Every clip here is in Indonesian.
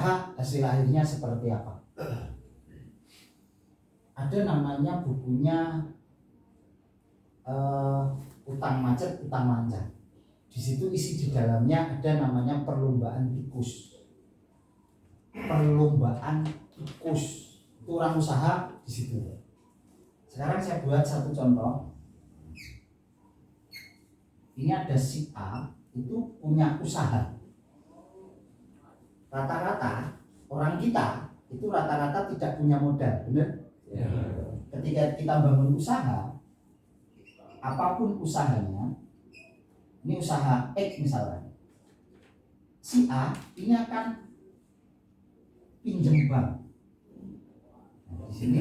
hasil akhirnya seperti apa. Ada namanya bukunya utang macet, utang lancar. Di situ isi di dalamnya ada namanya perlombaan tikus. Perlombaan tikus. Itu orang usaha di situ. Sekarang saya buat satu contoh. Ini ada si A itu punya usaha. Rata-rata orang kita itu rata-rata tidak punya modal, benar? Ya. Ketika kita bangun usaha, apapun usahanya, ini usaha X misalnya, si A ini akan pinjam bank. Nah, di sini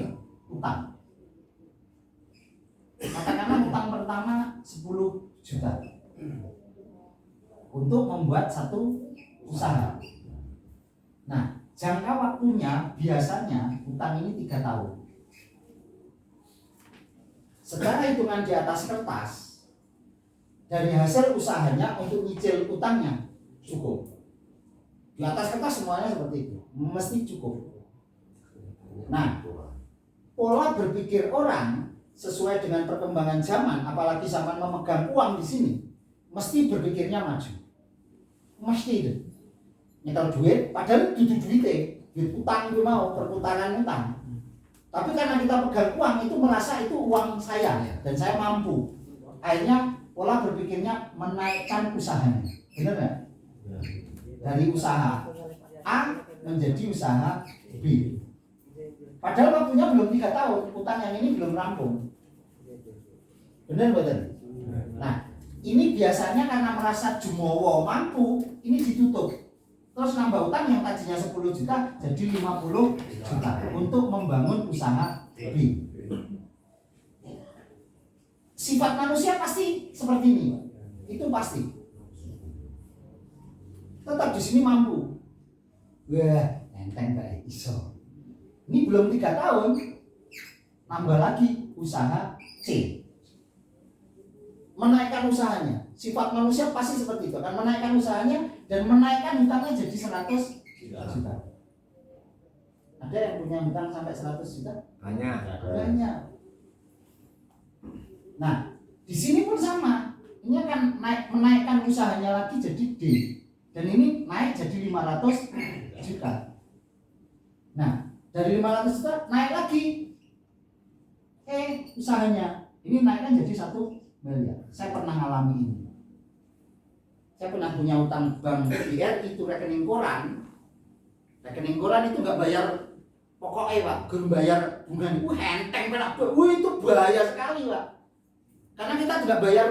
utang. Katakanlah utang pertama 10 juta untuk membuat satu usaha. Nah, jangka waktunya biasanya utang ini 3 tahun. Secara hitungan di atas kertas, dari hasil usahanya untuk nyicil utangnya cukup. Di atas kertas semuanya seperti itu, mesti cukup. Nah, pola berpikir orang sesuai dengan perkembangan zaman, apalagi zaman memegang uang di sini, mesti berpikirnya maju. Mesti itu. Nyetor duit, padahal itu duit utang itu mau, perputaran utang. Tapi karena kita pegang uang itu merasa itu uang saya dan saya mampu. Akhirnya pola berpikirnya menaikkan usahanya. Benar nggak? Dari usaha A menjadi usaha B. Padahal waktunya belum 3 tahun, utang yang ini belum rampung. Benar betul? Nah, ini biasanya karena merasa jumowo mampu, ini ditutup. Terus nambah utang yang tadinya 10 juta jadi 50 juta untuk membangun usaha B. Sifat manusia pasti seperti ini, itu pasti. Tetap di sini mampu. Wah, enteng gak iso. Ini belum 3 tahun, nambah lagi usaha C. Menaikkan usahanya. Sifat manusia pasti seperti itu, akan menaikkan usahanya dan menaikkan hutangnya jadi 100 juta. Ada yang punya hutang sampai 100 juta? Banyak. Nah, di sini pun sama. Ini akan menaikkan usahanya lagi jadi D. Dan ini naik jadi 500 juta. Nah, dari 500 juta naik lagi. Usahanya ini naikkan jadi 1 miliar. Saya pernah alami ini. Saya pernah punya utang bank BRI itu rekening koran. Rekening koran itu nggak bayar pokoknya Pak, belum bayar bunganya. Enteng Pak. Itu bahaya sekali Pak. Karena kita tidak bayar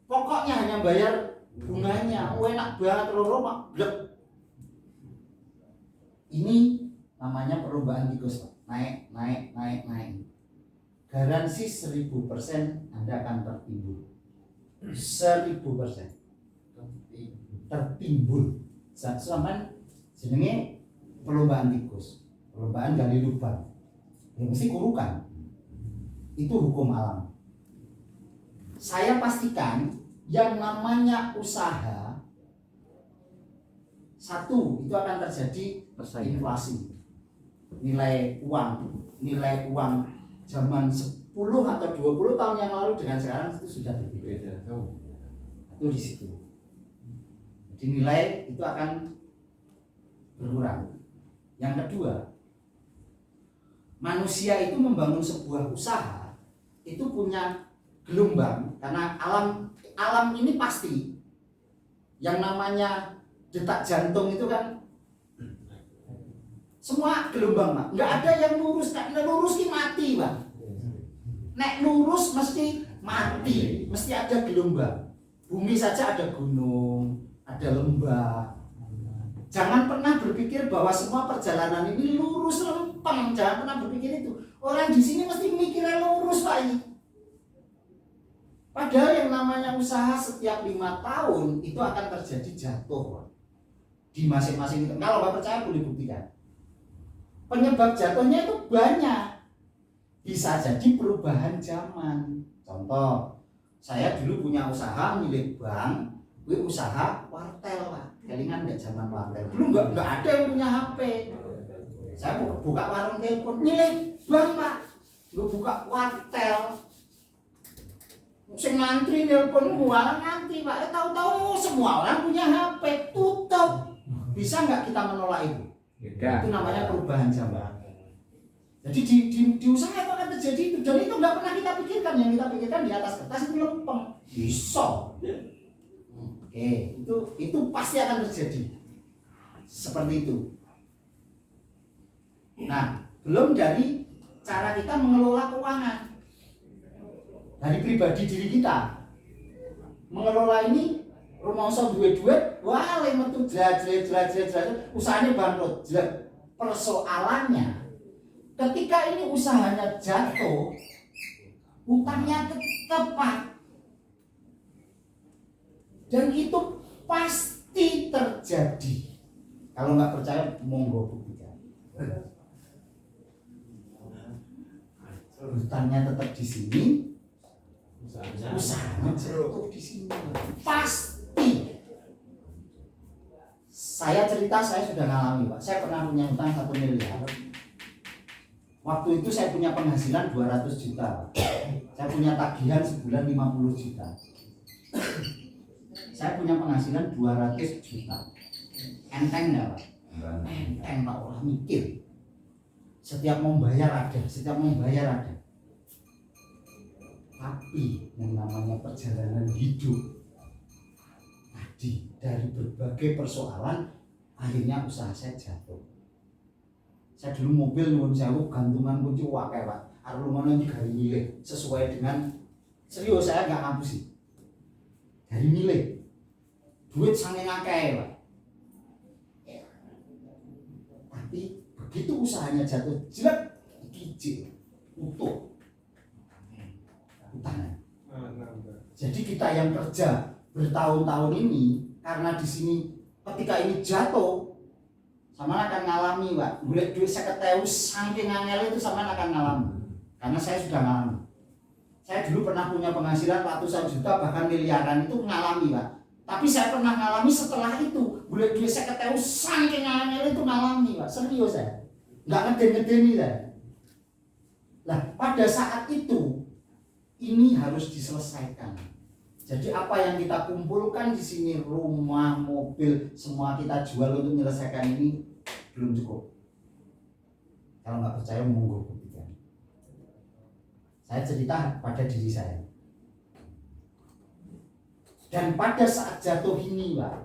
pokoknya, hanya bayar bunganya. Enak banget loro Pak. Blek. Ini namanya perlombaan tikus Pak. Naik. Garansi 1000% Anda akan tertimbul. 1000% tertimbul. Sampai jenenge perlombaan tikus, perlombaan gali lubang. Ya mesti kurukan. Itu hukum alam. Saya pastikan yang namanya usaha satu itu akan terjadi inflasi. Nilai uang zaman 10 atau 20 tahun yang lalu dengan sekarang itu sudah berbeda. Itu di situ. Jadi nilai itu akan berkurang. Yang kedua, manusia itu membangun sebuah usaha itu punya gelombang, karena alam ini pasti yang namanya detak jantung itu kan semua gelombang Pak. Nggak ada yang lurus, nek lurus ki mati Pak. Nek lurus mesti mati, mesti ada gelombang. Bumi saja ada gunung, ada lembah. Jangan pernah berpikir bahwa semua perjalanan ini lurus lempeng. Jangan pernah berpikir itu. Orang di sini mesti mikirnya lurus Pak ini. Padahal yang namanya usaha setiap 5 tahun itu akan terjadi jatuh Pak. Di masing-masing itu. Kalau Bapak percaya boleh buktikan. Penyebab jatuhnya itu banyak. Bisa jadi perubahan zaman. Contoh, saya dulu punya usaha milik bank, usaha wartel Pak. Kelingan nggak zaman wartel? Dulu nggak ada yang punya HP. Saya buka warung telepon, nilai bang pak, nggak buka wartel. Sing ngantri telepon gua ngantri pak, tahu-tahu semua orang punya HP, tutup. Bisa nggak kita menolak itu? Tidak. Itu namanya perubahan zaman. Jadi di usaha itu akan terjadi itu, dan itu nggak pernah kita pikirkan. Yang kita pikirkan di atas kertas itu lempeng, bisa. Oke, itu pasti akan terjadi seperti itu. Nah, belum dari cara kita mengelola keuangan dari pribadi diri kita. Mengelola ini rumangsa duwe duit, wah metu jajret, usahanya bangkrut. Persoalannya ketika ini usahanya jatuh, utangnya tetap Pak. Dan itu pasti terjadi. Kalau nggak percaya, monggo buktikan. Hutangnya tetap di sini, usahanya jatuh di sini. Pasti. Saya cerita, saya sudah ngalami Pak. Saya pernah punya hutang 1 miliar. Waktu itu saya punya penghasilan 200 juta. Saya punya tagihan sebulan 50 juta. Saya punya penghasilan 200 juta. Enteng enggak Pak? Enteng Pak, orang mikir. Setiap mau bayar ada. Tapi yang namanya perjalanan hidup tadi, dari berbagai persoalan, akhirnya usaha saya jatuh. Saya dulu mobil nuwun sewu gantungan kunci wakai Pak. Arep lumayan dari milih sesuai dengan, serius saya nggak ngapusi. Dari milih. Duit saking akeh Pak. Tapi begitu usahanya jatuh, jelek, kicik, utuh. Utang. Jadi kita yang kerja bertahun-tahun ini, karena di sini ketika ini jatuh, sama akan ngalami Pak. Golek duit 50.000 saking angel itu sama akan ngalami. Karena saya sudah ngalami. Saya dulu pernah punya penghasilan ratusan juta bahkan miliaran, itu ngalami Pak. Tapi saya pernah ngalami setelah itu, golek duit 50.000 saking angel itu ngalami Pak. Serius saya. Enggak ngeden-ngedeni saya. Nah, pada saat itu ini harus diselesaikan. Jadi apa yang kita kumpulkan di sini, rumah, mobil, semua kita jual untuk menyelesaikan ini belum cukup. Kalau nggak percaya, monggo buktikan. Saya cerita pada diri saya. Dan pada saat jatuh ini, Pak,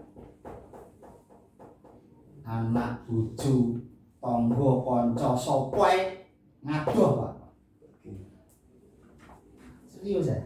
anak, bojo, tonggo, konco, sopoe ngadoh, Pak. Serius ya?